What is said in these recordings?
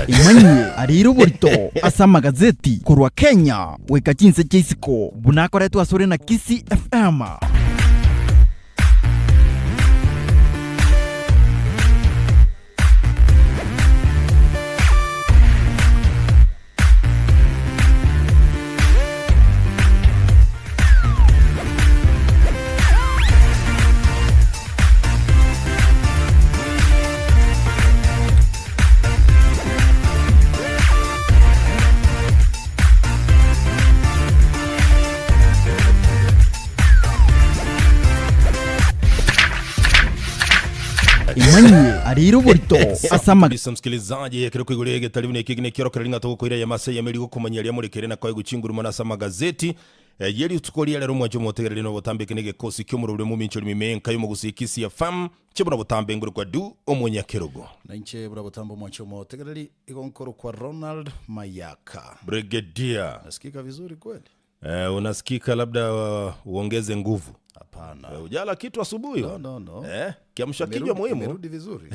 imanye ariro burito asa magazeti kurwa Kenya weka chinse chisiko bunakoretwa sore na KISII FM. Imanye ariro burito asa magazeti msikilizaji kero kwigurege talibune kigine kero karinga to koira ya mase ya meri gukomanya ya muri kerena kwa gucingura mana asa magazeti yeri tukoriya rero mwaje motegerere no botambike nege kosi kyo muri Mominchori mimenka yo mugusi KISII FM chibura botambe nguru kwa du omunya kerogo na nche bura botambo mwacho motegerere igonkoro kwa Ronald Mayaka Brigadier. Nasikika vizuri kweli? Unasikika labda uongeze nguvu. Hapana. Ujala kitu asubuhi? No. Kiamsha kinywa muhimu. Nimerudi vizuri.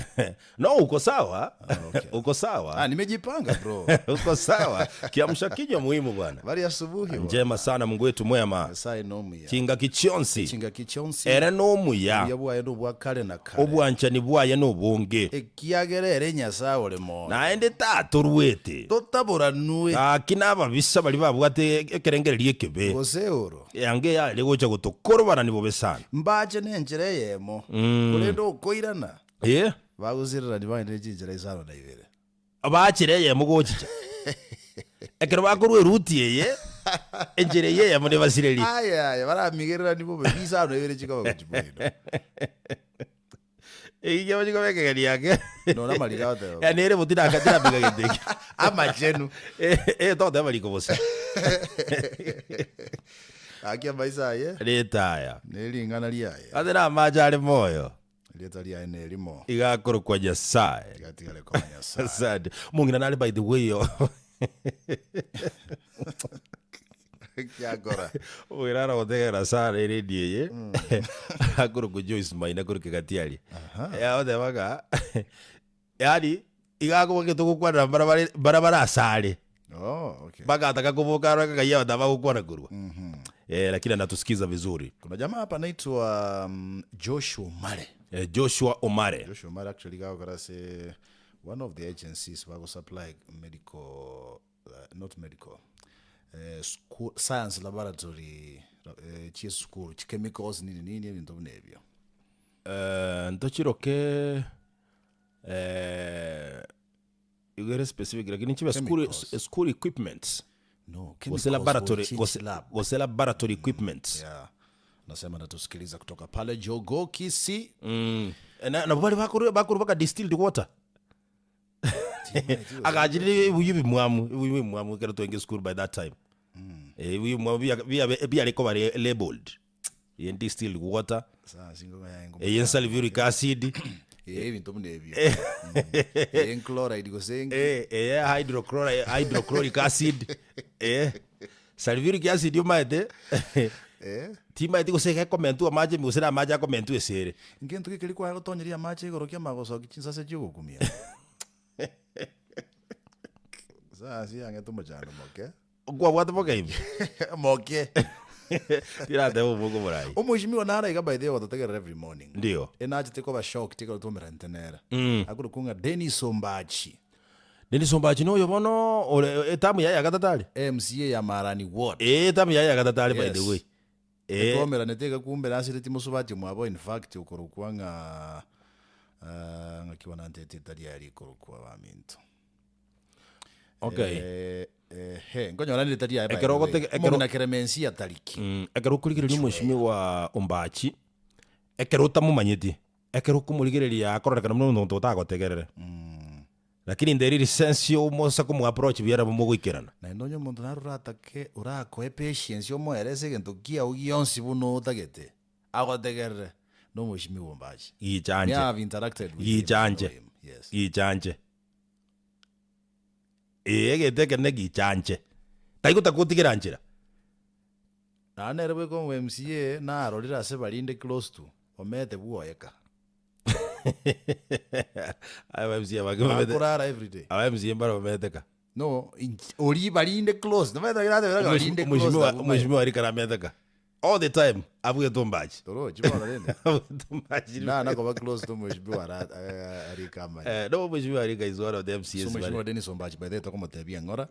No, uko sawa. Okay. Uko sawa. Nimejipanga bro. Uko sawa. Kiamsha kinywa muhimu bwana. Bari asubuhi. Njema sana Mungu wetu mwema. Sai nomu ya. Kinga kichonsi. Kinga kichonsi. Era nomu ya. Yabwa yendo bwa kale na kale. Obwancha ni bwaye no bunge. Ekiagerere nyasa ole mo. Na ende taturwete. Totabura nuwe. Kinaba bisa bali babwate ekerengere kebe. Goseuro. Yange ya legocha gutokorobana nibo besana. Mbaje nenjere yemo. Kulendo koirana. Baguzirira ndibane jinjira isano na ibere. Abachire yemo gochicha. Ekero bakorwe ruti ye. Enjere ye muri basireli. Aya baramigerera nibo bisa no ibere chika bakuchibwino. Iye bajigo bekegeri yake. No na malira wate. Ya nere mutira akatira biga gendeki. Amachenu. Todo baliko bose. Akia baisa ye. Retaya. Neli ngana liya. Adera majale moyo. Leta liya nelimo. Igakoro kwa Nyasaye. Igatigale kwa Nyasaye. Sad. Mungina nali by the way yo. Kiagora. Uirara otegera sare radio ye. Akoro ku Joyce Maina kuru kigatiali. Ya ode baga. Yani igako bageto kwa barabara asale. Oh, okay. Baga ataka kuvuka raka kaya dava ukwana kurwa. Lakini anatusikiza vizuri. Kuna jamaa hapa anaitwa Joshua Omare. Joshua Omare. Joshua Omare actually got say one of the agencies who supply medical not medical school science laboratory school chemicals nini ndo nebyo. Ntochiroke you get specific lakini chiba school equipments. No, was laboratory equipment. Yeah. Nasema natusikiliza kutoka pale Jogo KISII. Na bali bakuru baka distilled water. Akajiri uyibi mwamu kero to school by that time. Uyibi mwamu bia recover labeled. In distilled water. Sasa singo yangu. Sulfuric acid. Bintu mnebyo. Chloride gosengi. Hydrochloric acid. Sulfuric acid yomaete. Tima iti guseka komentu amaje musera amaje komentu esere. Ngentu kikilikuwa gutonyeria amaje igorokia magoso gichinsa se cyugukumia. Sasa yange tumujana moke. Gwa bwate moke ibi. Moke. Tira debo mugo murai. Umushimi nara iga by the way watategera every morning. Ndio. Enaje teko ba shock teko tumera ntenera. Akuru kunga Denis Ombachi. Denis Ombachi no yobono etamu ya gatatali. MCA ya Marani Ward. Etamu ya gatatali by the way. Tomera neteka kumbe nasire timusubati mwabo in fact ukorukwanga ngakiwa na ntete tali yali korukwa baminto. Okay. Ngonyora ndi tali yali. Ekero na keremensia taliki. Ekero kuligirira umushimi wa Ombachi. Ekero tamumanyiti. Ekero kumuligireria akorera muno ntotagotegerere. Lakini nderiri sense yo mosa kumu approach byara bumugwikirana. Na ndonyo muntu naruratake urako patience yo moerese gento kia ugionsi buno tagete. Agotegerere no mushimi Ombachi. Ijanje. I have interacted with him. Yes. Ijanje. Egeteke negijanje. Taiguta kutigiranjira. Na nerwe ko MCA na arorira se balinde close to omete buoyeka. abamsie bagema akurara every day abamsie mbara bameteka no ori balinde close no matter that balinde close mheshimiwa Arika rameteka all the time abuge tombaji toro jibona lene tombaji na kwa close to mheshimiwa Arika man no mheshimiwa Arika is one of them CS mheshimiwa Dennis Ombachi by the way toko motebia ngora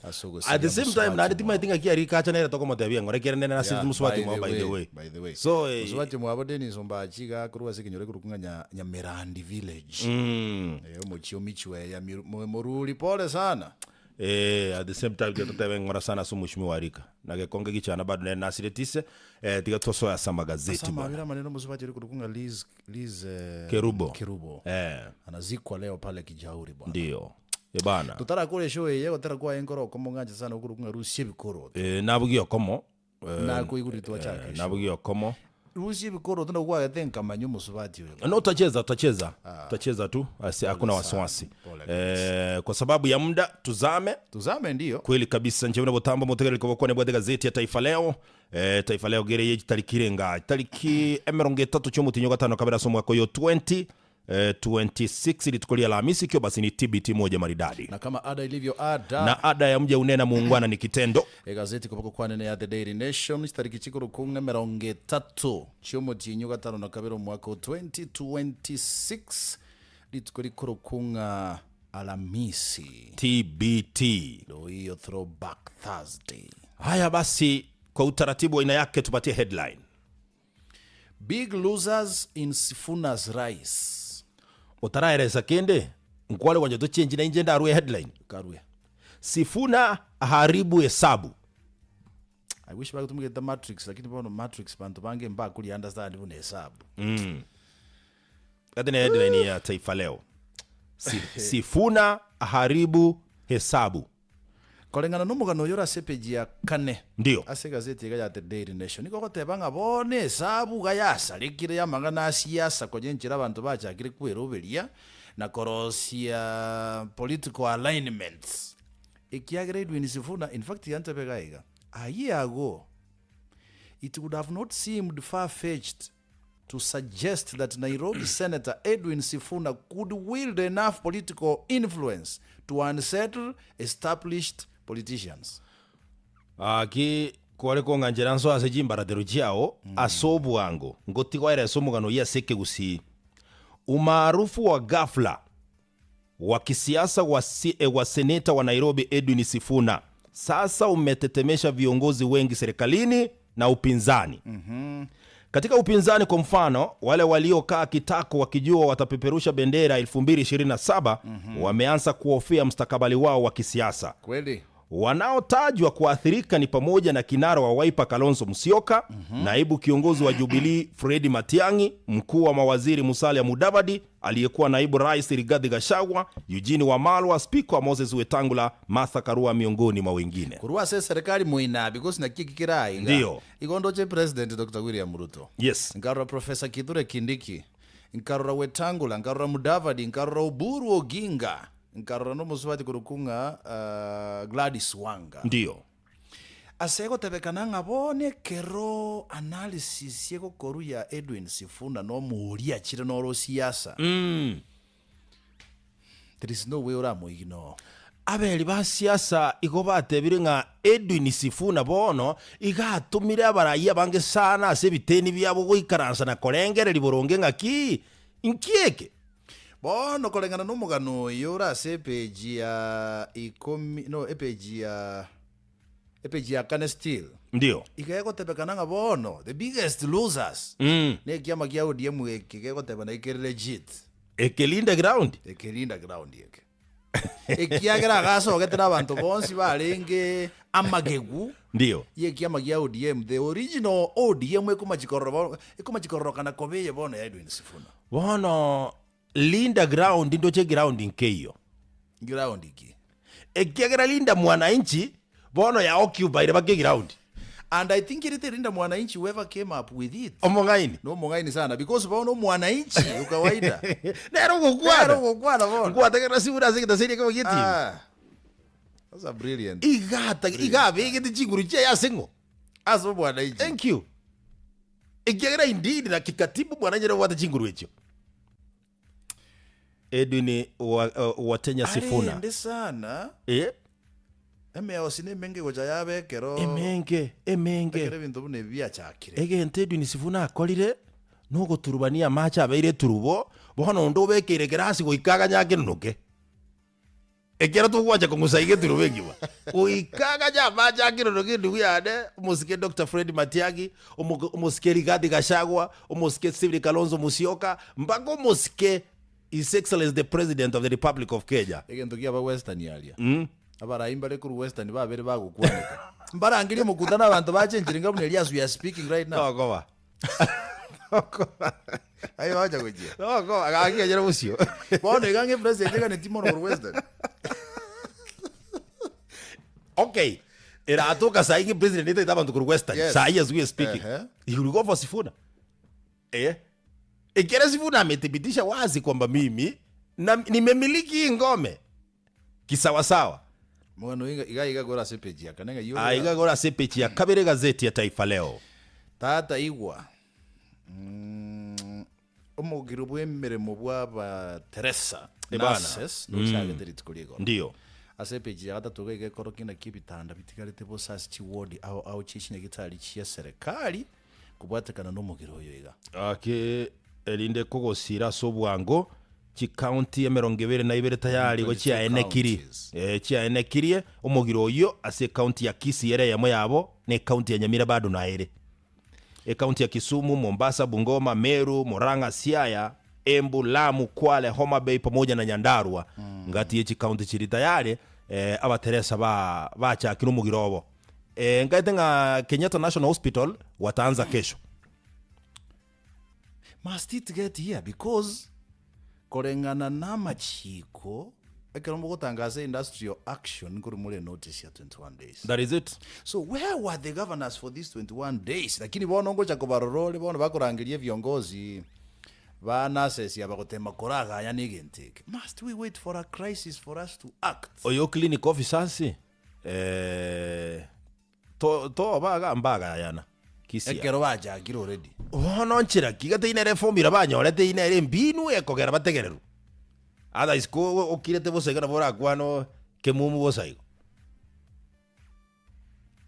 asogo at the same time na ndima thinga ki Arika acha nere toko motebia ngora kere nene na sisi muswati mo by the way so muswati mo abo Dennis Ombachi ga kuruwa sikinyore kurukunga Nyamirandi village mochio michwe ya moruli pole sana at the same time tutebe ngora sana so mheshimiwa Arika na gekonge gichana bado na nasiretise tiga toso ya sama gazeti bwana sama bila maneno muswati kurukunga Liz Kerubo anazikwa leo pale Kijauri bwana ndio bana tutara kule show yego tara kwa enkoro komonganje sana kurukunga rusie bikoro nabugio komo na kuiguritwa chake nabugio komo rusie bikoro tuna kwa gatenka manyu muswati no tutacheza tu hakuna wasiwasi kwa sababu ya muda tuzame ndio kweli kabisa nje botambo motegere ko bokone bwa gazeti ya Taifa Leo gere yeji tariki 30 cyomutinyo gatano kabera so mwaka yo 26 litukolia Alhamisi kio basi ni TBT moja maridadi na kama ada ilivyo ada na ada ya mje unena muungwana ni kitendo gazeti kuboko kwa nene ya The Daily Nation tariki chikuru kunga 30 cyomutinyo gatano na kabera mwaka 2026 litukoli kurukunga Alhamisi TBT ndio hiyo throwback Thursday. Haya basi kwa utaratibu wa aina yake tupatie headline. Big losers in Sifuna's race. Utaraeleza kende nkwale wanje to change na inje ndaruye headline. Karuye. Sifuna haribu hesabu. I wish back tumige the Matrix lakini bono Matrix bantu bange mba kuli understand bune hesabu. Kadene headline ya Taifa Leo. Sifuna haribu hesabu. Kolengana numugano yora sepeji ya kane. Ndio. Ase gazeti ya The Daily Nation. Niko kotebanga bone hesabu gayasa likire ya mangana siasa kojenjira abantu bacha kire kweroberia na korosia political alignments. Ikiagere Edwin Sifuna in fact yantebegaiga. A year ago it would have not seemed far-fetched to suggest that Nairobi Senator Edwin Sifuna could wield enough political influence to unsettle established politicians. Aki kwale ko nganjera nso asejimbara derujiao asobu wango ngoti kwa ere somugano ya seke gusi umaarufu wa ghafla wa kisiasa wa seneta wa Nairobi Edwin Sifuna sasa umetetemesha viongozi wengi serikalini na upinzani. Katika upinzani kwa mfano wale waliokaa kitako wakijua watapeperusha bendera 2027 wameanza kuhofia mustakabali wao wa kisiasa. Kweli. Wanaotajwa kuathirika ni pamoja na kinara wa Wiper Kalonzo Musyoka, naibu kiongozi wa Jubilee Fred Matiang'i, mkuu wa mawaziri Musalia Mudavadi, aliyekuwa naibu rais Rigathi Gachagua, Eugene Wamalwa, speaker Moses Wetangula, Martha Karua miongoni mwa wengine. Kurua sasa serikali muina because na kikirai ndio igondo che president Dr. William Ruto. Yes. Ngarura Professor Kithure Kindiki, nkarura Wetangula, nkarura Mudavadi, nkarura Oburu Oginga, nkarura no muswati kurukunga Gladys Wanga. Ndio. Asego tebekananga bone kero analysis yeko koru ya Edwin Sifuna no muria chire no ro siasa. There is no way ora ignore. Abeli ba siasa igobate biringa Edwin Sifuna bono igatumire abarayi abange sana asebiteni byabo goikaransa na korengere liboronge ngaki inkieke bono kolengana no mugano yora sepeji ya epeji ya kane still ndio ikego tebekananga bono the biggest losers ne kiama kia ODM ikego tebana ikere legit ekelinda ground yeke ekiagira gaso getera abantu bonsi barenge amagegu ndio ye kiama kia ODM the original ODM ekumachikorro kana kobeye bono ya Edwin Sifuna bono linda ground ndo che ground nkeyo ground iki ekiagira linda mwananchi bono ya occupy bage ground and I think it linda mwananchi whoever came up with it omongaini no mongaini sana because bono mwananchi ukawaida nero gukwana bono ngwategera sibura zikita siri kama giti that's a brilliant igabe igiti chinguru che yasingo aso mwananchi thank you ekiagira indeed na kikatibu mwananchi ro wata chinguru echo Edwin Watenya Sifuna ndi sana osine menge gocha yabe kero emenge kero bintu bune bya chakire egente Edwin Sifuna akorire no guturubania macha abeire turubo bono ndo bekire grasi goikaga nyake nuke ekera tugwacha kungusaige turubengiwa oikaga nya macha kirunuke ndugu yade umusike Dr. Fred Matiagi umusike Rigathi Gachagua umusike Stephen Kalonzo Musyoka mpaka umusike His Excellency the President of the Republic of Kenya egento kiaba Western yalia abaraimba rekuru Western babere bagukwaneka mbarangiri mukutana abantu bachenjiringa bune Elias we are speaking right now goba ayo acha kujia goba agagia jero musyo bono igange president kana timono for Western okay era atoka saingi president ita abantu ku Western sai as we are speaking you will go for Sifuna Ekera Sifuna amethibitisha wazi kwamba mimi nimemiliki ngome kisawasawa. Mwana iga gora sepeji ya kanenga yo. Iga gora sepeji ya kabere gazeti ya Taifa Leo. Tata igwa. Omugirubu emirimo bwa Teresa. Nurses no chage teritukuligo. Ndiyo. Asepeji ya gatatu ige korokina kibitanda bitigarite bo sasi chiwodi au chichinya gitari chia serikali kubwatekana no mugiro yo iga. Okay. Elinde kugosira sobwango ki county ya 22 tayari go chia enekiri chia enekirie omugiro oyo ase county ya KISII ere yamo yabo ne county ya Nyamira bado na ere county ya Kisumu, Mombasa, Bungoma, Meru, Murang'a, Siaya, Embu, Lamu, Kwale, Homa Bay pamoja na Nyandarua ngati echi county chiri tayari abateresa ba cha kino mugiro obo ngaitenga Kenyatta National Hospital wataanza kesho. Must it get here because korengana na machiko ekerombo gotangaza industrial action kuri mule notice ya 21 days. That is it. So where were the governors for these 21 days? Lakini bono ngoja kubarorole bono bakurangirie viongozi ba nurses ya bakotema koraga ya nigenteke. Must we wait for a crisis for us to act? Oyo clinic officers to baga mbaga yana KISII ekero baja giro already no nchira kigate ine reformira banyorete ine ere mbinu ekogera bategereru ada isko okirete bosegera bora kwano kemumu bosaigo.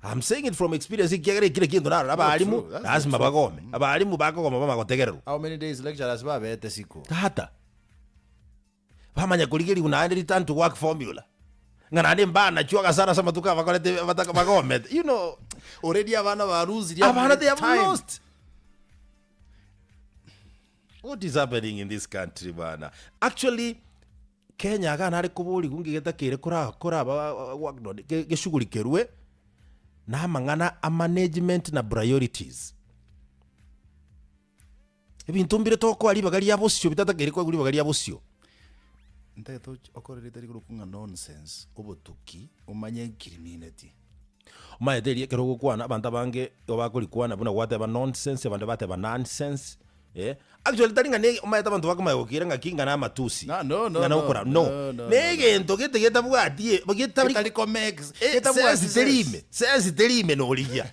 I'm saying it from experience kigere kire kintu nara abalimu lazima bagome abalimu bakogoma bamagotegereru. How many days lecturers babete siko tata bamanya kuligeri unaende return to work formula ngana mbana chuaga sana sama tukava kolete bataka bagome you know already abana baruzi they have lost. What is happening in this country bana? Actually Kenya gana ari kubuli kungigeta kire kora workload geshugurikerwe na mangana a management na priorities ebintu mbire toko ali bagali yabosyo bitatakere ko guri bagali yabosyo nteto okorere tari kurukunga nonsense obotuki umanye criminality umayeteri ekero gukwana abantu bange obakulikwana buna whatever nonsense abantu bateba nonsense actually taringa ne umayeta abantu bakumayokira ngakinga na matusi no negento getegeta bwatie bageta bari comex sense terime no liya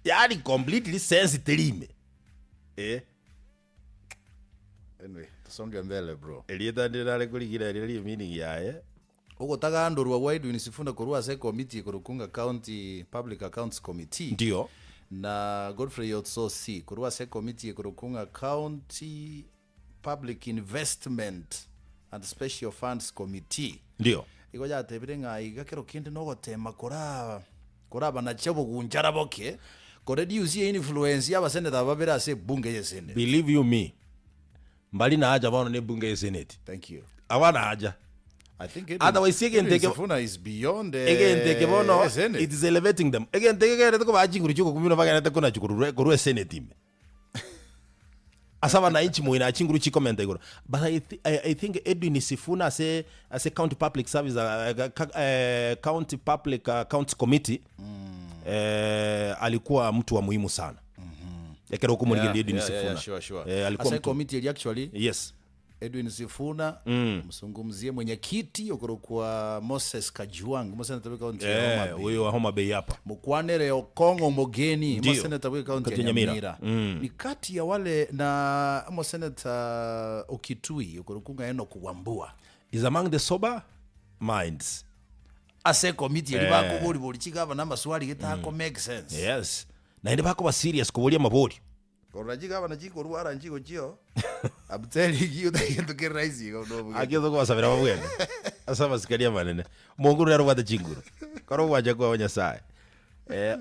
yari completely sense terime anyway songe mbele bro elieta ndale kuligira eli meaning yae ugotaga ndorwa wide Edwin Sifuna korwa se committee kurukunga county public accounts committee ndio na Godfrey Yotso C korwa se committee kurukunga county public investment and special funds committee ndio igoja tebirenga igakero kindi no gotema kora bana chebo gunjara boke koredi usie influence ya seneta babera se bunge ye senate. Believe you me mbali na haja bano ne bunge ye senate. Thank you. Awana haja. I think otherwise again take Sifuna is beyond take bono it is elevating them again take ko bajinguri chuko kumino bagana te kona chukuru ko senate ime asaba na inchi muina chinguru chi comment igoro but I think Edwin Sifuna as a county public service county public accounts committee alikuwa mtu wa muhimu sana yakero kumuligi Edwin Sifuna alikuwa mtu committee actually yes Edwin Sifuna msungumzie mwenyekiti okorokuwa Moses Kajwang museneta kaunti ya Homa Bay huyo wa Homa Bay hapa Mukwanere Okongo Mogeni museneta kaunti ya Nyamira ni kati ya wale na museneta Okitui okorokunga eno kuwambua is among the sober minds ase committee eri bakuburi buri kigaba namaswali getako make sense yes na ende bako ba serious kubulia mabori korajiga bana jiko ruara njiko jio abteli you to get rising no agizo kwa sabira mabwene asa masikalia manene munguru ya rubata jinguru karo waje kwa Nyasaye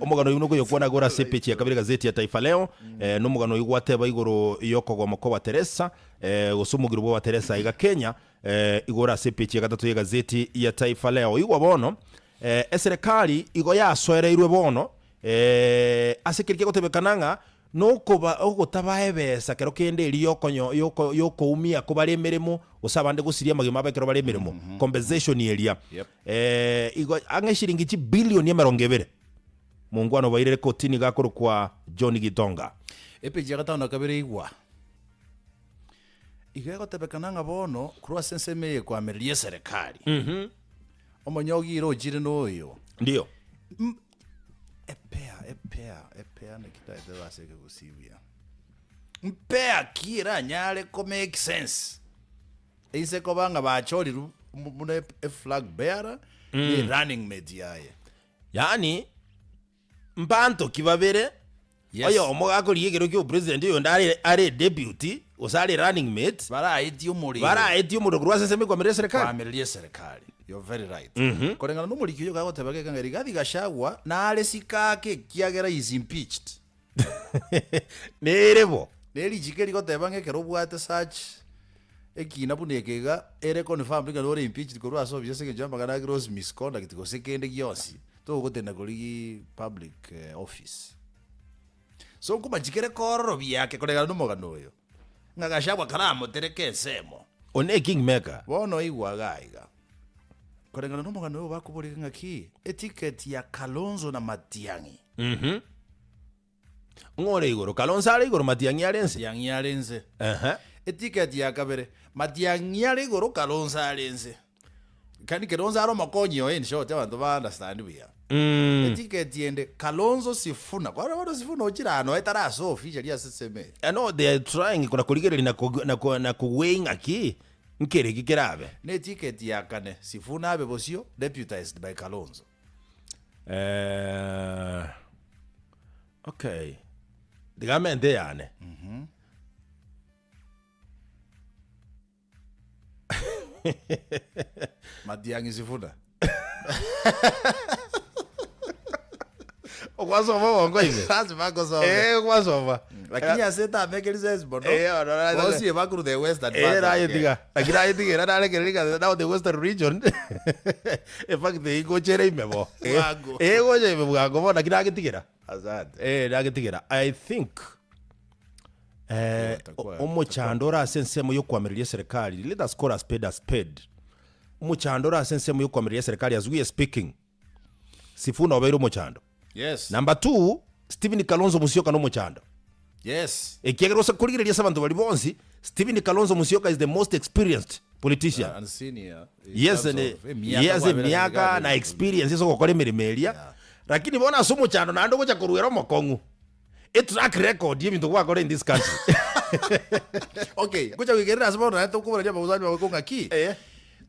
omugano yuno ko yokwana gora sepechi ya kabiri gazeti ya Taifa Leo n'umugano yugwateba igoro yoko gwa makoba Teresa gusumugiro wa Teresa iga Kenya igora sepechi ya gatatu ya gazeti ya Taifa Leo igwa bono serikali igo yasoereirwe bono asikirike gotebekananga nokuba ogotabae besa kero kende iri yoko umia kubari emirimo usabande gusiria magima bakero bari emirimo compensation area igo angeshiringi chi billion ya 20 mungwano bairere kotini gakoro kwa John Gitonga epeji gatano kabere igwa igego tebekananga bono kurwa senseme kwa merie serikali omonyogiro ojire noyo ndio epea nekitaide baseke gusibia mpea kira nyale ko make sense ise ko banga bachori mune flag bearer ni running mate yaye yani mbanto kibabere oyo omugako ligero kyo president yo ndari are deputy usali running mate bara eti umuri kurwa senseme kwa merie serikali you're very right korengana no muri kiyo gago tebake kangari gathi gashagwa na ale sikake kiagera is impeached nerebo neri jikeri go tebange kero bwate search ekina bunekega ere confirm bika no impeached korwa so bise ke jamba kana gross misconduct go sekende gyosi to go tena kuri public office so kuma jikere kororo byake korengana no mogano yo ngagashagwa karamo tereke semo one kingmaker bono igwagaiga korengana nomugano bakubulika ngaki eticket ya Kalonzo na Matiang'i ngore igoro Kalonzo ali igoro Matiang'i alenze eticket ya kabere Matiang'i ali igoro Kalonzo alenze kani Kalonzo aro makonyo in short abantu ba understand we eticket yende Kalonzo Sifuna kwa watu Sifuna ochirano etaraso official ya seseme I know they are trying kuna kuligeri na kuwing aki nkere kikerabe ne ticket ya kane Sifuna abe bosio deputized by Kalonzo okay digamente yane Matiang'i Sifuna okwasoma wongo hivi sasa bako so kwasoma lakini aseta amekelize bono osi bakuru the western diga akira diga na lekelika now the western region in fact they go chere imebo go je imebo bona kira gitigira asante ndagitigira I think umuchandora sensemo yo kwamiriye serikali let us call a spade umuchandora sensemo yo kwamiriye serikali as we are speaking Sifuna obairo umuchando yes number 2 Stephen Kalonzo Musyoka no muchando yes ekigerosa kuligireria sabantu bali bonsi Stephen Kalonzo Musyoka is the most experienced politician and senior yes miaka na experience so kokore merimeria lakini bona asumu chando na ndo gocha kuruero mokongu a track record yebintu kwa in this country okay gocha kugerera asabona na to kubura jamba uzani wakonga ki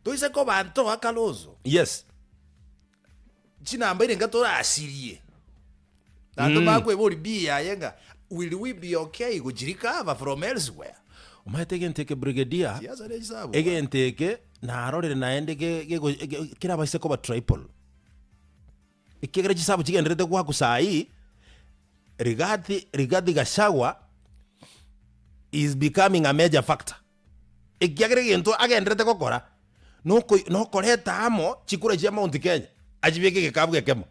toise ko banto akalonzo yes china mbere ngatora asirie nando magwe bori bia yenga will we be okay gujirikava from elsewhere umaiteke brigadier egenteke na arorere naende kira baise ko ba triple ikegere chisabu chigenderete kwa kusai Rigathi Gachagua is becoming a major factor ikegere gento agenderete kokora no koreta amo chikura cha Mount Kenya ajibeke gekabwe kemo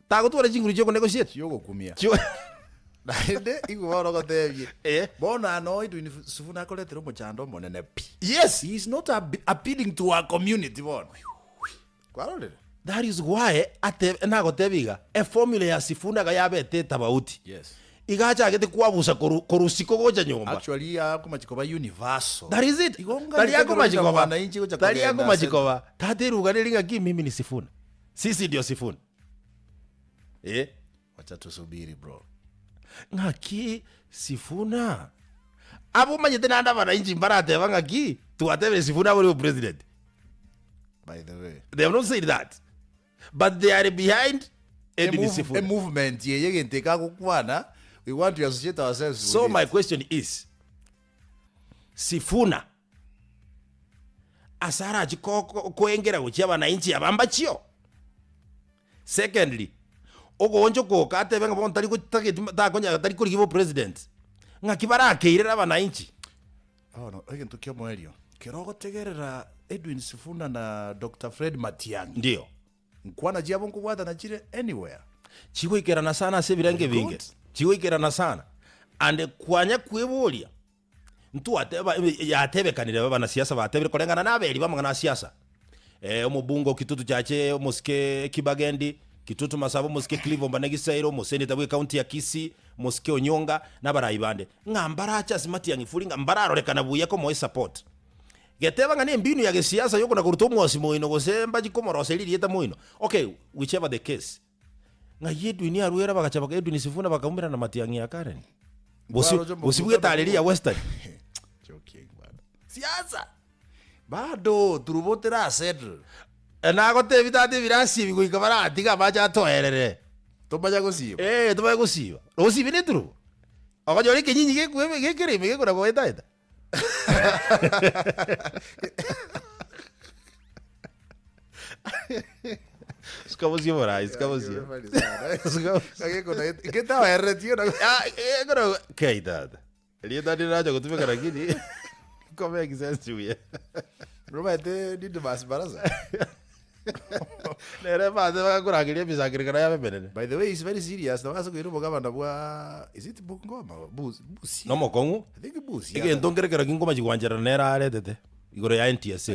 tago tuwara jinguru choko negotiate yogo kumia naende igwaro gotebye bona no itu Sifuna koletero mochando monene pi yes he is not appealing to our community bona kwarole that is why ate nagotebiga a formula ya Sifuna ga yabete tabauti yes igacha agete kwabusa korusiko gocha nyumba. Actually yako machikoba universal. That is it. Tali yako machikoba. Tate ruganelinga ki mimi ni Sifuna. Sisi ndio Sifuna. Wacha tusubiri bro. Ngaki Sifuna. Abo manyete nanda wananchi mbarate ngaki tuatebe Sifuna wali president. By the way, they have not said that. But they are behind a movement ye take kukwana. We want to associate ourselves with so my question is, Sifuna asara koengera kuchia wananchi abamba chio. Secondly, ogonjo ko katebe ngabo ntari ko takonya tari ko gibo president. Ngakibara akeirera wananchi. Oh no, again to moelio. Kirogo tegerera Edwin Sifuna na Dr. Fred Matiang'i. Ndio. Nkwana jabo nkubwata na chire anywhere. Chigo ikerana sana se birange binge. Chigo ikerana sana. And kwanya kwebulia. Ntu ateba yatebekanire baba na siasa batebere korengana nabeli bamangana siasa. Omubungo kitutu chache Moske Kibagendi, kitutu Masabo Moske Clivo Mbanegisairo, Moseneta bwe county ya KISII, Moske Onyonga nabarayibande. Ngambara acha Matiang'i fulinga mbara rorekana buyako moy support. Geteba ngane mbinu ya siasa yoko na kurutomu wasimoino gosemba jikomoro seliri yeta moino. Okay, whichever the case. Nga yedu ni aruera bagachaba yedu ni Sifuna bakaumira na Matiang'i ya Karen. Bosibuge taleli ya Western. Joking bana. Siasa. Bado turubotera settle. Na gote bitate birasi biguika baratiga bacha toerere. Tobaja gosiba. Tobaja gosiba. Gosiba ni turu. Akajori kenyinyi gekwe gekere megekora boeta eta. Escamos de morais, escamos de. ¿Qué estaba R, tío? ¿Qué hay dad? El día de radio que tuve que aquí, ¿cómo es que se sube? Promete ni de más baraza. By the way, it's very serious. No vas a ir a Gama. Is it Bungoma? No mo kongu? I think Bus. Again, don't get a king come Guanjara Nera. Igoro ya NTSA.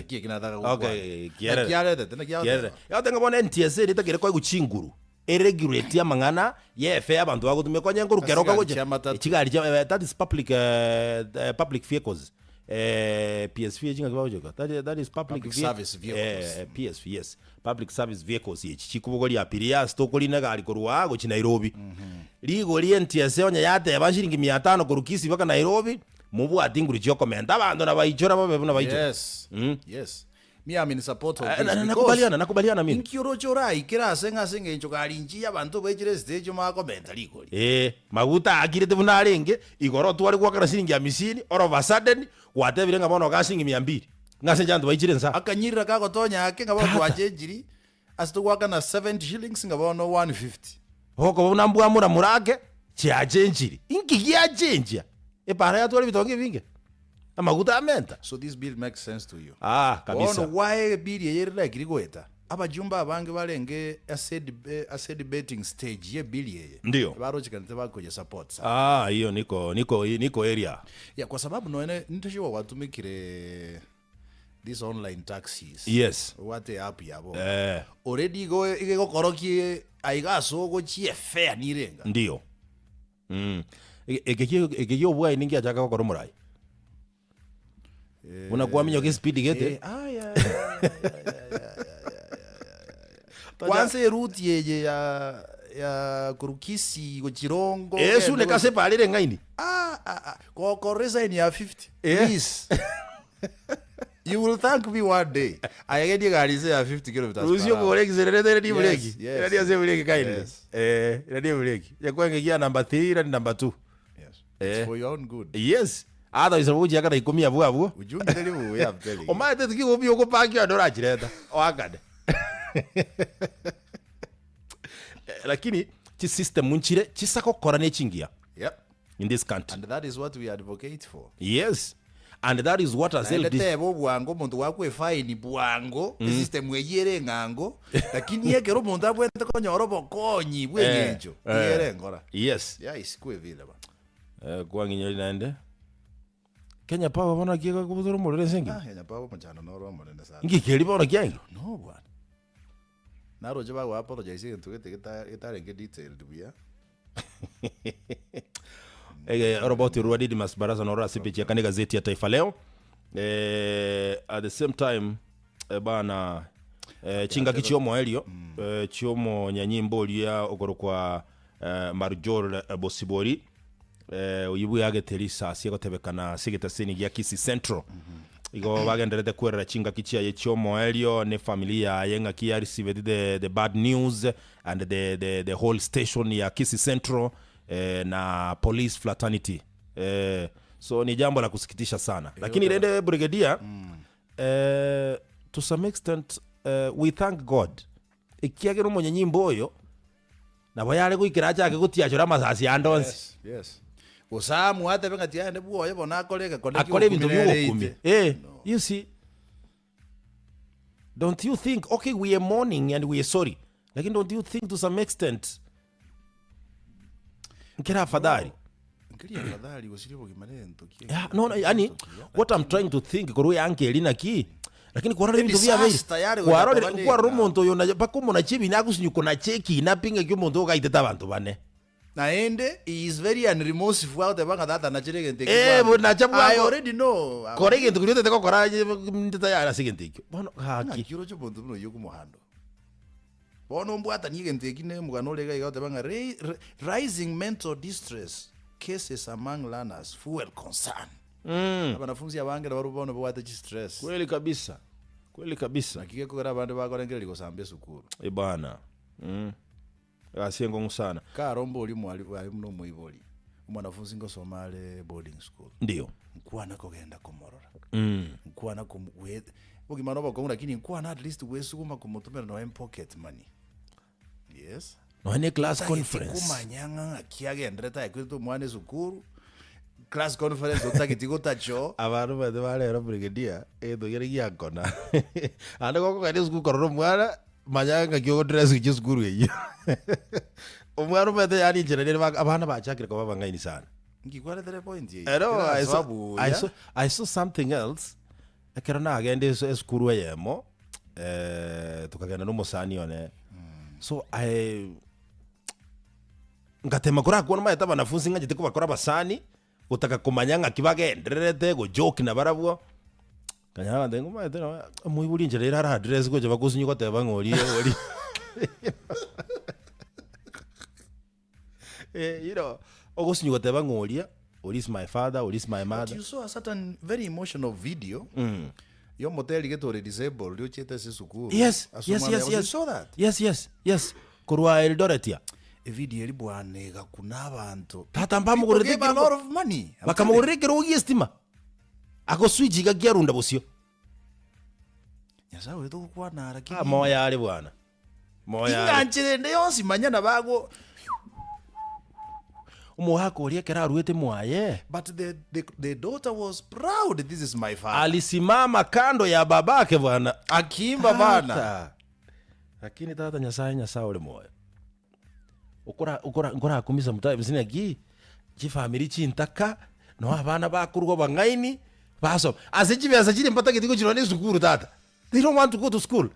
Okay, kiere. Ya tenga bona NTSA rita kire kwa guchinguru. Irregularity ya mangana ye fe abantu bago tumekonya nguru keroka goje. Chigari that is public vehicles. PSV jinga kwa joka. That is public service vehicles. PSV, yes. Public service vehicles ye chikubogori apiria stokoli na gari korwa go chi Nairobi. Ligo li NTSA onya yate bashiringi 500 kurukisi baka Nairobi. Mubu atinguri joko menta bando na baichora babe na baicho. Yes. Yes. Me I'm in support of this. Nakubaliana mimi. Nkiorochora ikira senga inchokali nchi abantu baichire stage ma komenta liko. Maguta akirete bunarenge igoro twali kwa kana shilingi 50 all of a sudden watebire ngabono ga shilingi 200. Ngase jantu baichire nsa. Akanyira kako tonya yake ngabo twachejiri asitukwa kana 70 shillings ngabono 150. Hoko unambwa murake chiachenjiri. Inki ya chenja. Para ya tuwali bitonge vinge. Amaguta amenta. So this bill makes sense to you? Kabisa. Why bill ye like rigoeta? Abajumba abange balenge asset betting stage ye bill ye. Ndio. Barochi kanite bakoje support. Hiyo niko area. Ya kwa sababu noene nitoshiwa watumikire these online taxis. Yes. Wate app yabo. Already go koroki aigaso go chie fair nirenga. Ndio. Ekekyo bwa iningi achaka kwa murai. Unakuwa minyo ke speed gete. Kwanza route yeje ya kurukisi go Chirongo. Sune kase palire ngaini. Ko resign ya 50. Please. You will thank me one day. I get you guys ya 50 kilometers. Rusio ko leki zerere ni buleki. Iradia ze buleki kaile. Iradia buleki. Ya kwa ngia number 3 na number 2. It's for your own good. Yes. Ada isabuji yakana ikomia bwa. Ujungi delivu ya mteli. O maete tukigo bio ko paki adora chireta. O akade. Lakini chi system munchire chisako korane chingia. Yep. In this country. And that is what we advocate for. Yes. And that is what has helped this. Ndete bwango muntu wakwe fine bwango system yere ngango lakini yeke ro muntu abwente ko nyoro bokonyi bwengenjo yere ngora. Yes. Yeah, isikwe vile ba. Kwa nginyori naende. Kenya Power bona kiega kubuzuru mulore sengi. Kenya Power mchana no ro mulore sana. Ngikeli bona kiengi. No bwana. Naro jaba wa apologize ntu gete geta detailed buya. Robert Ruadidi Masbaraza na rasi picha katika gazeti ya Taifa Leo. At the same time bana chinga kichiomo elio chiomo nyanyimbo lia ogorokwa Marjor Bosibori uyibu yage Teresa siego tebekana sigeta sini ya KISII Central igo bagenderete kwera chinga kichia ye chiomo elio ne familia yenga kia received the bad news and the whole station ya KISII Central na police fraternity so ni jambo la kusikitisha sana lakini rende brigadier to some extent we thank God ikiagero monye nyimbo yo na bayale kuikira chake gutiachora masasi andonsi yes usamu hata benga tiane buo yebo na akole bintu by'okumi you see don't you think okay we are mourning and we are sorry lakini don't you think to some extent nkira afadhali usilipo kimanento no yani what I'm trying to think korwe yanke elina ki lakini kwa rari bintu bya bei kwa romonto yo na pakumo na chibi nakusinyuko na cheki na pinga kyo mondo gaiteta abantu bane naende he is very unremorseful out banga data na chirege nteke na chabu I already know korege ntukuryote teko kora ndeta ya sigente kyo bono haki kiro cyo bonto no yuko muhando bono mbwata nyige ntekine mugano lega igate banga rising mental distress cases among learners fuel concern wanafunzi abange barubona bwata stress kweli kabisa nakike ko gara bande bakorengera liko sambe sukuru bana asiengo sana karombo oli mwali mno muiboli umwanafunzi ngo Somali boarding school ndio nkwana kogenda komorora nkwana kumwe bugimano bako lakini nkwana at least wesukuma kumutumira no pocket money yes no ne class conference kumanyanga akiagendreta yakwitu mwane sukuru class conference utakitiko tacho abantu bade balero brigadier edo yeri yakona ande koko kadi sukuru kororo mwana manyanga kyo dress kizukuru yeyo umwana bade yani jerere abana bachakira kwa bangaini sana ngikwara 3 point ye I saw something else akirana agende esukuru yemo tukagenda no musani one so ngatema kora kuona maeta banafunzi ngajite ko bakora basani utaka kumanyanga kibagendererete go joke na barabwo kanyanga ndengo maeta muibuli njere ara address ko jaba kusinyu ko teba ngori ori you know ogosinyu ko teba ngori or is my father or is my mother. But you saw a certain very emotional video yo moteli getore disabled yo chete sukuru yes you saw that yes korwa Eldoret ya video eri bwanega kuna abantu tatamba mugorete a lot of money bakamugoreke rogi estima ako switch gagiarunda busio yasa weto kwa na rakini moya ali bwana moya inganchire nde yonsi manyana bago umuhako ria kera ruete mwaye but the daughter was proud this is my father alisimama kando ya babake bwana akimba bana lakini tata nyasa ule moyo ukora kumisa mutaye bizina gi family chintaka no abana bakurwa bangaini baso asechibesa chiri mpata kitiko chiro ne sukuru tata they don't want to go to school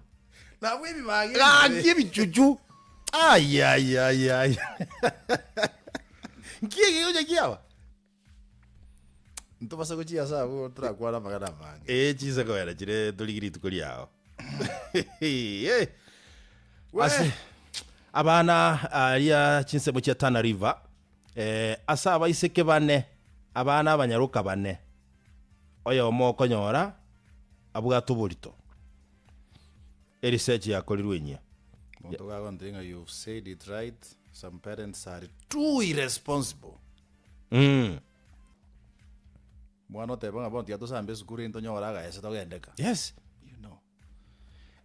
na webi bage give chuchu ay ngiye yoje kiawa nto basa kuchia sabu trakwana magana mange chisa ko era chire doligiri tukuri yao abana aria chinsemo cha Tana River asaba iseke bane abana abanyaruka bane oyo moko nyora abuga tuburito research yakorirwe nya Montoga Gondinga, you've said it right. Some parents are too irresponsible. Mwana tebanga bonti yato sambe sukuru into nyoraga yesa togendeka. Yes, you know.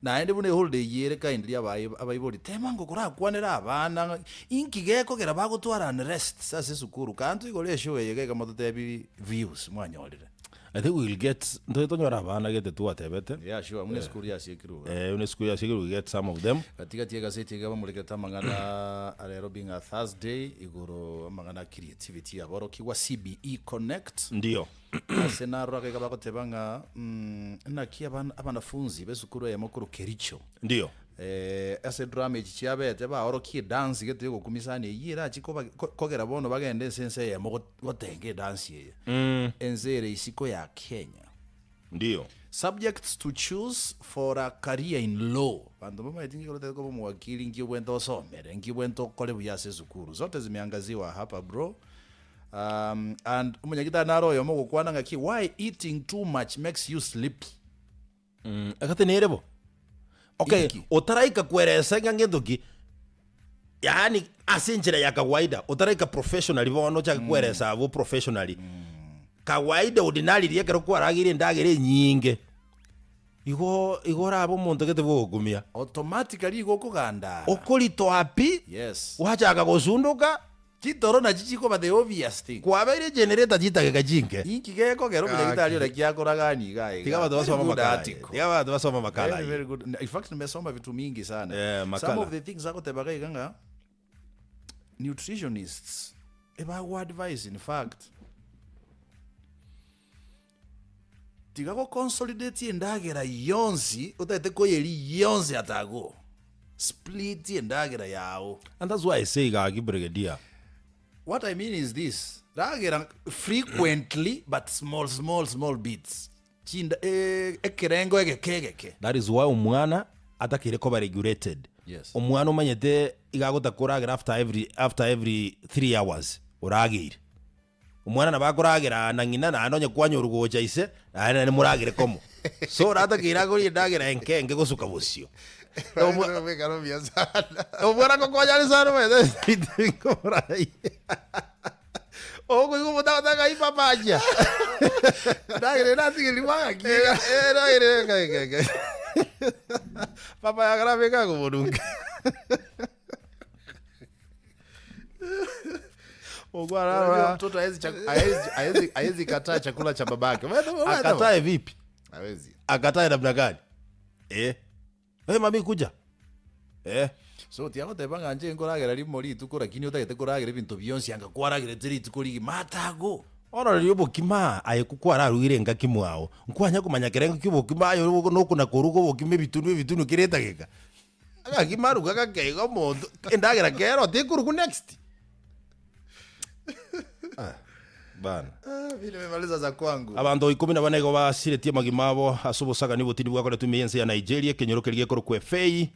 Na ende bune holiday yere kindly abayiboli temango kora kwanera abana inkigeko kera bagutwara unrest sase sukuru kantu igole show yegeka mototebi views mwanyolire. I think we'll get ntonyora abana get to atebete. Yeah, sure. Mune school ya sikiru. Une school ya sikiru we get some of them. Katika tiega seti gaba muleketa mangana alero being a Thursday igoro mangana creativity ya boro kiwa CBE Connect. Ndio. Senaro akaba kotebanga na kia abanafunzi besukuru ya mokuru Kericho. Ndio. ase drama echi chiabete baorokie dance gete gokumisana eyira chiko kogera bono bagende sense yemo gotenge dance ye enzere isiko ya Kenya. Ndio. Subjects to choose for a career in law. Bandu mama itingi kote kwa mwakili nkiwento somere, nkiwento kole buyase sukuru. Zote zimeangaziwa hapa bro. And umunyakita naro yomo kukwana ngaki, why eating too much makes you sleepy? Akate nerebo. Okay, otaraika kweresa ngangedoki. Yani asinjira ya kawaida. Otaraika professionally bono cha kweresa abo professionally. Kawaida ordinary liekero kwa ragiri ndagere nyinge. Igora abo muntu gete bogumia. Automatically gokuganda. Okolito api? Yes. Wacha gosunduka. Chitoro na chichiko ba the obvious thing. Kwa bere generator jitageka jinke. Inki geko gero bidagitari ora kiakoragani gai. Tiga bado basoma makala. Tiga bado basoma makala. Very, very good. In fact nimesoma vitu mingi sana. Makala. Some of the things zako tebaga iganga nutritionists eba advice in fact tiga ko consolidate endagera yonsi utete ko yeli yonsi atago split endagera yao. And that's why I say gagi brigadier. What I mean is this: dagera frequently but small bits. Chinda ekerengo egekegeke. That is why umwana atakire ko regulated. Yes. Umwana umanyete igagota kuragira after every 3 hours uragire. Umwana nabakuragira na ngina na anonye kwanya urugoja ise na ni muragire komo. So rata kiragori ndagira enkenge gosuka busio. Umwana ko kwanya sana we korai. Ogo yuko mutata kai papaja. Ndagira nati limaga kiga. Ndagira papa ya grafika kumununga. Ogwara mtoto haezi kataa chakula cha babake. Akatae vipi? Hawezi. Akatae namna gani? Mami kuja. So tiago tebanga nje ngoragera limori tukura kini utagete kuragera ibintu byonsi anga kwaragera tiri tukuri matago. Ora ryobo kima aye kukwara rugire ngaki mwao. Nkwanya kumanya kerenga kibo kima yo no kuna korugo bokime bitunu kireta geka. Aga kimaru gaga kega mondo. Endagera kero tekuru next. Bana. Vile memaliza za kwangu. Abantu 14 go basiretie magimabo asubusaga ni butini bwakora tumiyense ya Nigeria kenyorokerie koro kwa FA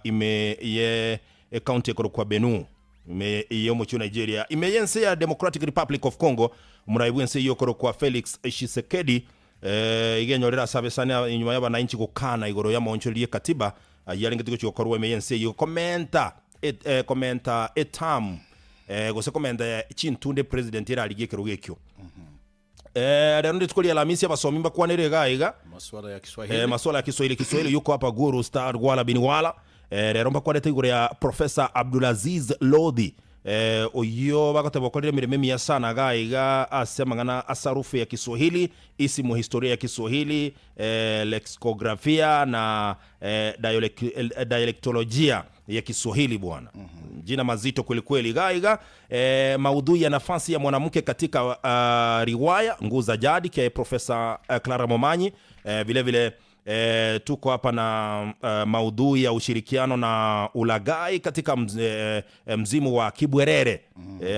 ime ye county koro kwa Benue. Me iyo mu Nigeria imeyense ya Democratic Republic of Congo murayibwense iyo koro kwa Felix Tshisekedi igenyorera sabe sana inyuma y'abananchi gukana igoro ya Mominchori katiba yarengetiko cyokorwa imeyense iyo komenta etam gose komenda chintunde president era aligie kero gekyo rero nditukuri alamisi abasomi bakwanere gaiga masuala ya Kiswahili yuko hapa Guru Star Gwala Binwala rero mbakwarete igoro ya Professor Abdulaziz Lodi oyo bakatabokorera mireme ya sana gaiga asemangana asarufu ya Kiswahili isimu historia ya Kiswahili lexicografia na dialektolojia ya Kiswahili bwana. Jina mazito kweli kweli gaiga maudhui ya nafasi ya mwanamke katika riwaya Nguza Jadi kwa Profesa Clara Momanyi vile vile tuko hapa na maudhui ya ushirikiano na ulagai katika mzimu wa Kibwerere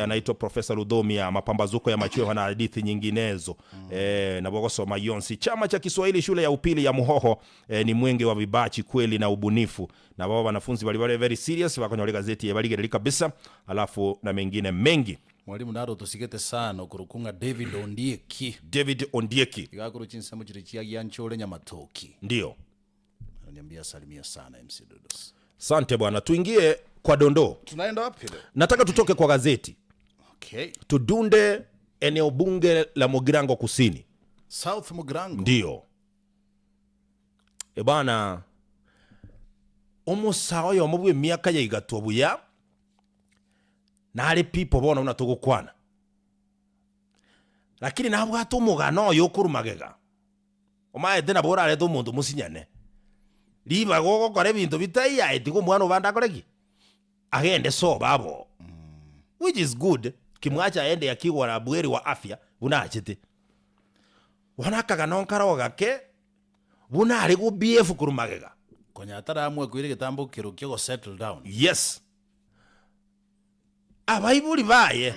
anaitwa Profesa Ludomia mapambazuko ya machweo na hadithi nyinginezo na bogosoma yonsi. Chama cha Kiswahili shule ya upili ya Muhoho ni mwenge wa vibachi kweli na ubunifu na baba wanafunzi wale very serious wakonyole gazeti ya baligere kabisa alafu na mengine mengi. Mwalimu naro tusigete sana kurukunga David Ondieki igakuru chinsa mu kirikia gyanchole nyamatoki ndio ananiambia salimia sana MC Dodos. Asante bwana, tuingie kwa dondoo. Tunaenda wapi leo? Nataka tutoke kwa gazeti. Okay. Tudunde eneo bunge la Mugirango Kusini. South Mugirango. Ndio. Bana omusawo yo mubwe miaka ya igatobuya na ali people bona unatugukwana. Lakini nabwo atumugano yo kurumagega. Omaye tena bora ale to muntu musinyane. Liba gogo kore bintu bitaya etiko mwana ubanda koreki. Agende so babo. Which is good. Kimwacha ende yakiwa na bweri wa afya bunachete. Wanakaga nonkaro gake buna ali ku BF kurumagega. konya ataramwe kwire gitambukiro kyo settle down. Yes. Abaibuli baye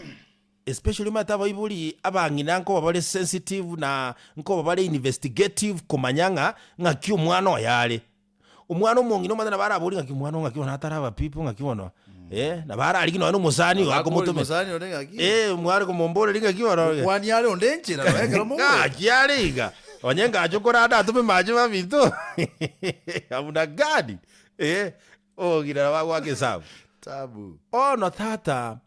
especially mata abaibuli abangina nko babale sensitive na nko babale investigative komanyanga ngaki omwana oyale omwana omongino madana barabuli ngaki omwana ngaki ona ataraba people ngaki ono na bara ali kino musani wako mutume omwana komombole lingaki ono kwani yale ondenchira wekero mungu akialiga onyenga achokora ada atume maji mabito abuna gadi ogira wake sabu tabu ono tata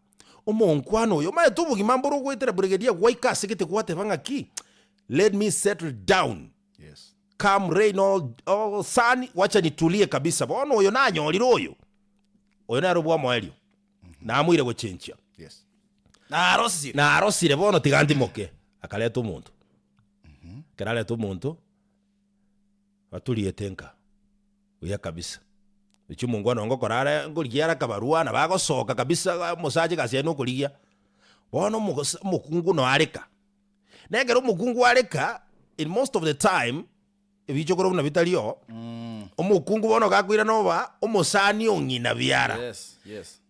omonkwano oyo mae tubugi mamburu gwetera brigadier waika sikete kwate bangaki let me settle down. Yes. Come rain all sun wacha nitulie kabisa bono oyo nanyoliro oyo narobwa mwelio namwire gochencha. Yes. Na arosire bono tiganti moke akaleta umuntu keraleta umuntu batulie tenka uya kabisa ichi mungwana ngo korara ngoligiara kabarua na bagosoka kabisa musaje kase no kuligia bono mukungu no areka negero mukungu areka in most of the time ebichokoro na bitalio omukungu bono gakwira noba omusani ongina biara. Yes.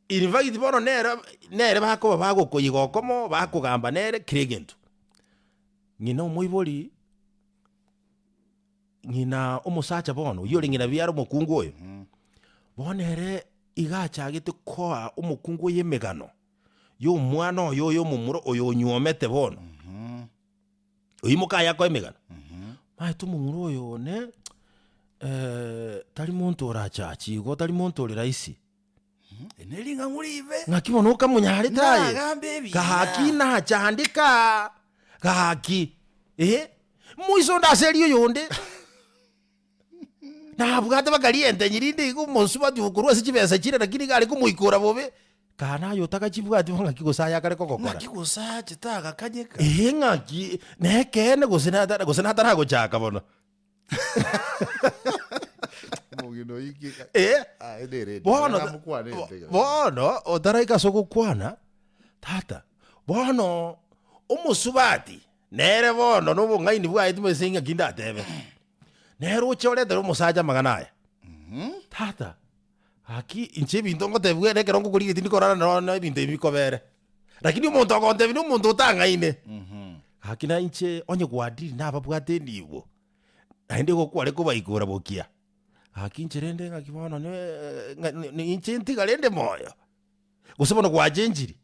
In fact bono nere bako bagokoyigo komo bakugamba nere kirigento ngina omuiboli ngina omusacha bono yori ngina biara omukungu oyo bonere igachagite kwa omukungu yemegano yo mwana oyo yo mumuro oyo nyomete bono oyimuka yako emegano mai tu mumuro oyo ne tali muntu orachachi go tali muntu ori raisi enelinga nguribe ngakibono kamunyare taye kahaki na chandika kahaki muiso ndaserio yonde na bugate bakaliente nyirinde ko monsuba tukurwa sikibesa kire lakini kali kumuikora bobe kana yo takachibwati wanga kigosaya kale kokokora kigosaya chitaka kanyeka ngaki nekene gosena tara gochaka bono mugino iki ederede bono otaraika sokukwana tata bono omusubati nere bono no ngaini bwaiti mesinga kinda tebe nero chorete omusaja maganaye tata haki inche binto ngote bwere kerongo kuri gitini korana no binto bikobere lakini umuntu akonte bino umuntu utangaine haki na inche onye gwadi naba bwate ndiwo ande go kwale ko bayikura bokia haki inche rende ngakibona ne inche ntigalende moyo gusebona gwajenjiri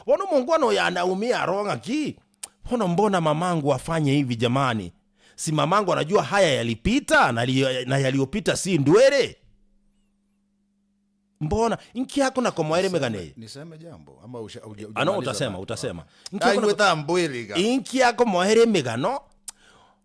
wono mungwano yanaumia ronga ki hono mbona mamangu afanye hivi jamani? Si mamangu anajua haya yalipita na yaliopita si ndwere. Mbona inki yako na komwere megane? Niseme jambo ama utasema. Inki yako mwere megano.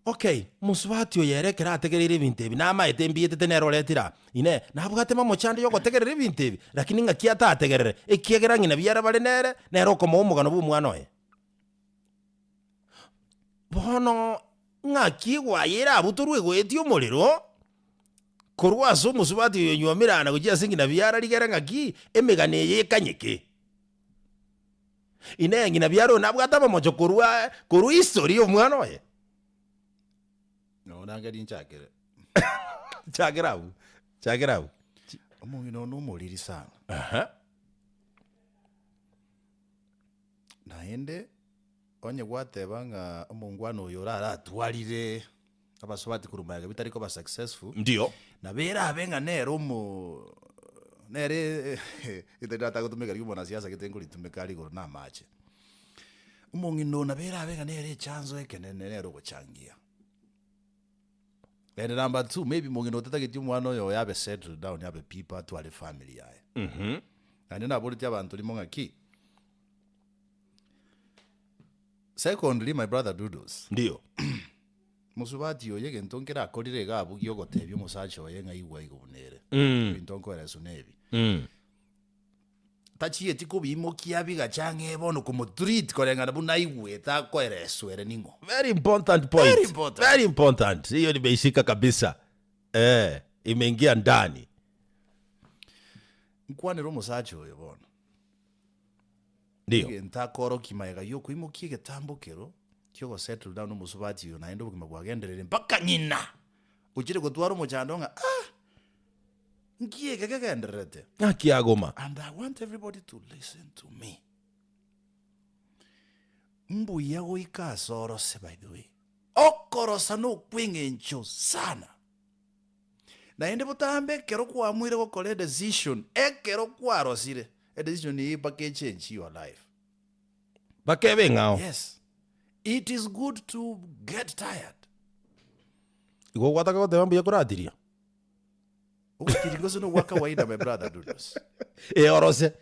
Okay, muswati oyerekera ategerere bintebi nama etembiete tenero letira. Ine nabugate mamo chande yoko tegerere bintebi lakini ngaki ata ategerere. Ekiegera ngina byara balenere nero komo omugano bu mwana oye. Bono ngaki wayera abuturwe gweti omuliro korwaso musubati yonywamirana kujia singina byara ligera ngaki emegane yekanyeke ine ngina byaro nabwata bamojo koru history omwana oye no nangeri nchakere chakerabu omungino no muliri sana naende onye gwatebanga omungwano oyo rara twalire abasubati kurumaga bitariko ba successful ndio na bera abenga nero nere itadata gutumika ryo mona siasa kitenguri tumekali go na mache umungino na bera abenga nere chanzo ekenene nero gochangia. And number 2 maybe mungino tatagiti umwana oyo yabe settle down yabe people to ale family yae and na boli abantu limonga ki. Secondly, my brother Dudos. Ndio. Musubati yo yege ntonkera akorire gabu gyogo tebyo musacho yenga iwa igubunere. Bintonko era sunebi. Tachi etiko bimo kiabiga change bono como treat korenga buna iwe ta ko era suere ningo. Very important point. Very important. Hiyo ni basic kabisa. Imeingia ndani. Nkwane ro musacho yo bono. Ndio. Ntakoro kimaega yoko imukie getambukero kyogo settle down musubati yo naendo bukima bwagenderere mpaka nyina uchire gutwara muchandonga ngie kekenderete akiagoma. and I want everybody to listen to me. Mbuya goika soro se, by the way, okorosa no kwingencho sana na ende butambe kero kwa mwire gukore decision ekero kwarosire a decision ni bake change your life. Bakebe ngao. Yes, it is good to get tired. Igo gwataka gote bambuya kuratiria. Ukitiringoso no waka waida, my brother Dudos. Orose.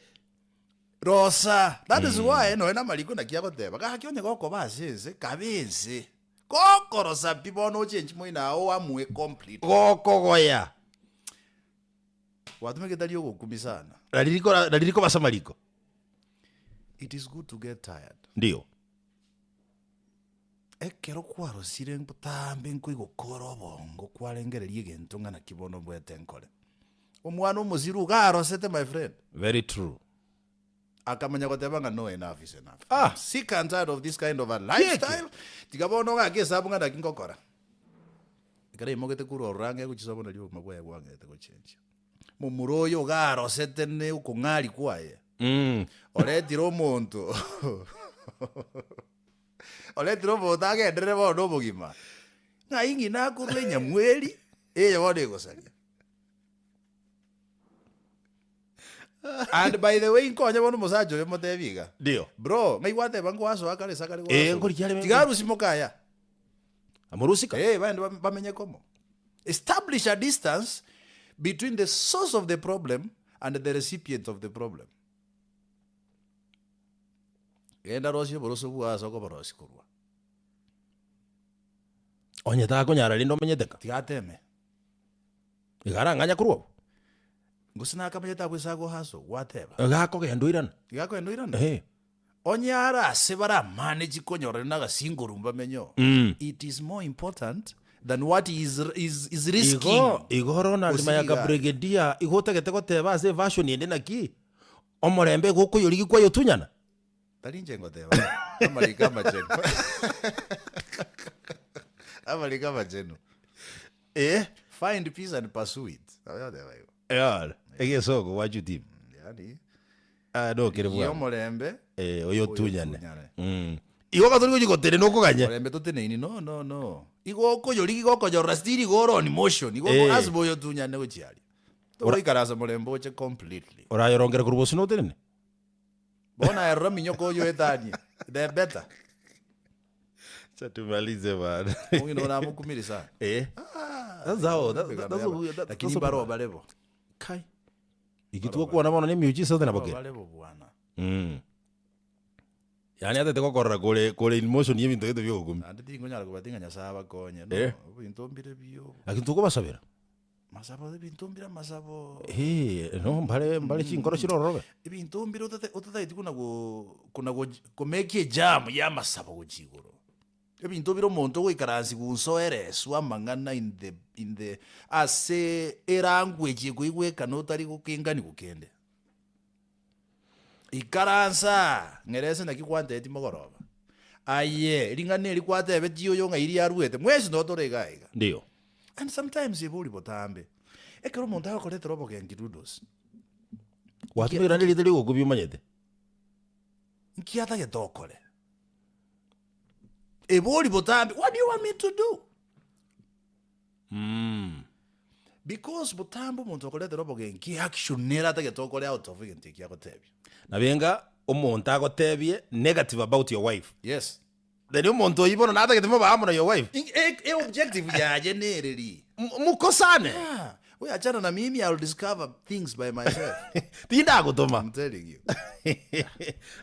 Rosa, that is why no ena maliko na kiago teba. Ka hakionye goko basese kabense. Kokorosa people no change mo ina o amwe complete. Gokogoya. Watu meketali yo kumisana. Daliriko basamaliko. It is good to get tired. Ndio. Ekero kwarosire mputambe nkuigo korobongo kwarengererie gento ngana kibono bwete nkole. Omwana omuziru garosete, my friend. Very true. Akamanya gotebanga no enough is enough. Sick and tired of this kind of a lifestyle. Tigabono ga kesa bunga ndakingokora. Ikare mogete kuro range kuchisabona lyo mabwe gwangete go change. Mumuroyo garosete ne ukungari kwaye. Oretiro muntu. Oletiro boda ge ndere bono bugima. Ngaingi na kurwenya mweli wode gosalia. And by the way, nkonye bono musajo yo motebiga. Ndio. Bro, ngai wate bango aso akale sakale go. Ngori kyale. Tigaru simokaya. Amurusika. Bando bamenye komo. Establish a distance between the source of the problem and the recipient of the problem. Enda rosi boroso bua soko borosi kurwa. Onye ta konyara lindo menyeteka. Tigateme. Igara nganya kurwa. Ngusina kamanyeta bwesago haso whatever. Gako gendo irana. Tigako endo irana. Onye ara sebara manage konyora naga singurumba menyo. It is more important than what is risking. Igoro na limayaka brigadier igotegete goteba se version yende naki. Omorembe goko yorigi kwa yotunyana. Talinje ngoteba. Amalika macheno. Amalika macheno. Find peace and pursue it. Yeah. Ege soko waju team. Yani. No kire bwa. Yomorembe. Oyo tunyane. Igo gatori gojigotere no kuganye. Morembe totene ini no. Igo ko yorigi goko yorastiri goro on emotion. Igo asbo yo tunyane gochiali. To ikarasa morembe oche completely. Ora yorongera kurubosi no tene. Bona erro minyoko yo etani. The better. Tumalize bana. Mungi no na mukumiri sana. That's lakini baro balebo. Kai. Ikituko kuona bona ni miujiza tena boke. Balebo bwana. Yani hata teko korra kole emotion yebintu geto byo gumi. Ande tingonya ko batinga nyasaba konye no. Bintombire byo. Lakini tuko basabira. Masabo bintombira masabo. No mbale chinkoro chirorobe. Bintombira utataiti kuna go make jam ya masabo gochigoro. Ebintu biro monto goikaransi gunsoere swamangana in the ase language kuigweka no tari gukingani gukende. Ikaransa ngerese nakikwante eti mogoroba. Aye lingane likwate ebetiyo yo ngairi yaruete mwezi no toregaiga. Ndio. And sometimes ibuli botambe. Ekero monto akoletera robo gengirudos. Watu mirane liteli gokubi manyete. Nkiata getokole. Eboli botambe, what do you want me to do? Because botambo muntu akolete robo genki action nera ta getokole out of it ntikia gotebia. Na benga omuntu agotebie negative about your wife. Yes. Then omuntu ibona nata getimo baamuna your wife. Objective ya generally. Mukosane. We achana na mimi, I'll discover things by myself. Tinda gutoma. I'm telling you.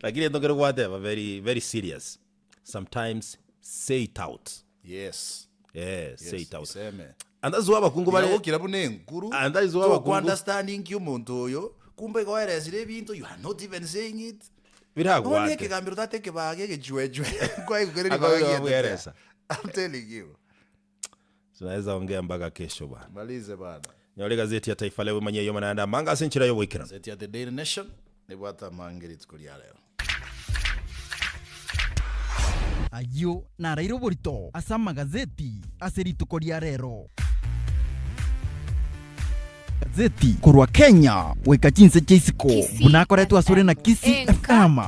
Lakini ndongere whatever very serious. Sometimes say it out. Yes. Say it out. Seme. And that's why bakungu bale okira bune nkuru. And that is why bakungu understanding y'umuntu oyo kumbe ko eresire bintu you are not even saying it. Biragwa. Onye ke gambiro tateke bage ke jwe. Kwa ikugere ni bage. I'm telling you. Tunaweza ongea mpaka kesho bana. Malize bana. Nyole gazeti ya Taifa Leo manye yo mananda manga senchira yo wikira. Gazeti ya The Daily Nation ni bwata mangiri tukulia leo. Ayo na rairo borito asa magazeti aseritukoria rero. magazeti korwa Kenya weka jinse jaisiko bunakoretwo asore na KISII FM